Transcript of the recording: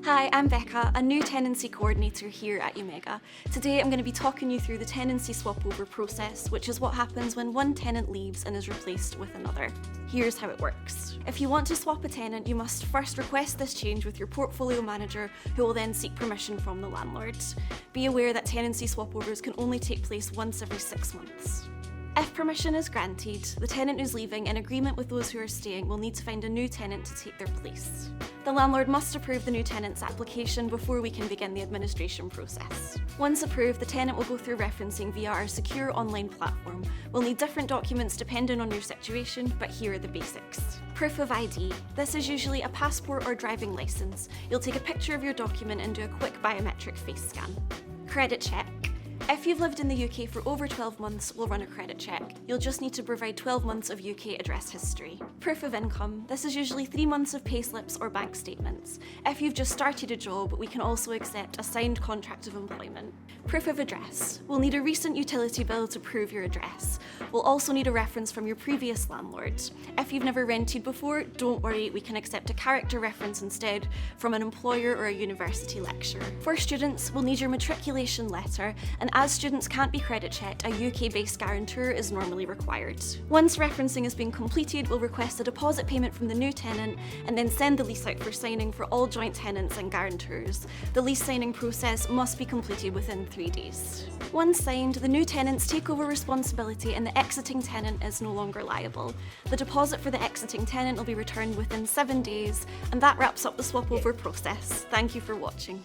Hi, I'm Becca, a new tenancy coordinator here at Umega. Today I'm going to be talking you through the tenancy swap over process, which is what happens when one tenant leaves and is replaced with another. Here's how it works. If you want to swap a tenant, you must first request this change with your portfolio manager, who will then seek permission from the landlord. Be aware that tenancy swap overs can only take place once every 6 months. If permission is granted, the tenant who's leaving, in agreement with those who are staying, will need to find a new tenant to take their place. The landlord must approve the new tenant's application before we can begin the administration process. Once approved, the tenant will go through referencing via our secure online platform. We'll need different documents depending on your situation, but here are the basics. Proof of ID. This is usually a passport or driving licence. You'll take a picture of your document and do a quick biometric face scan. Credit check. If you've lived in the UK for over 12 months, we'll run a credit check. You'll just need to provide 12 months of UK address history. Proof of income. This is usually 3 months of payslips or bank statements. If you've just started a job, we can also accept a signed contract of employment. Proof of address. We'll need a recent utility bill to prove your address. We'll also need a reference from your previous landlord. If you've never rented before, don't worry, we can accept a character reference instead from an employer or a university lecturer. For students, we'll need your matriculation letter, and as students can't be credit checked, a UK-based guarantor is normally required. Once referencing has been completed, we'll request a deposit payment from the new tenant and then send the lease out for signing for all joint tenants and guarantors. The lease signing process must be completed within 3 days. Once signed, the new tenants take over responsibility and the exiting tenant is no longer liable. The deposit for the exiting tenant will be returned within 7 days, and that wraps up the swap over process. Thank you for watching.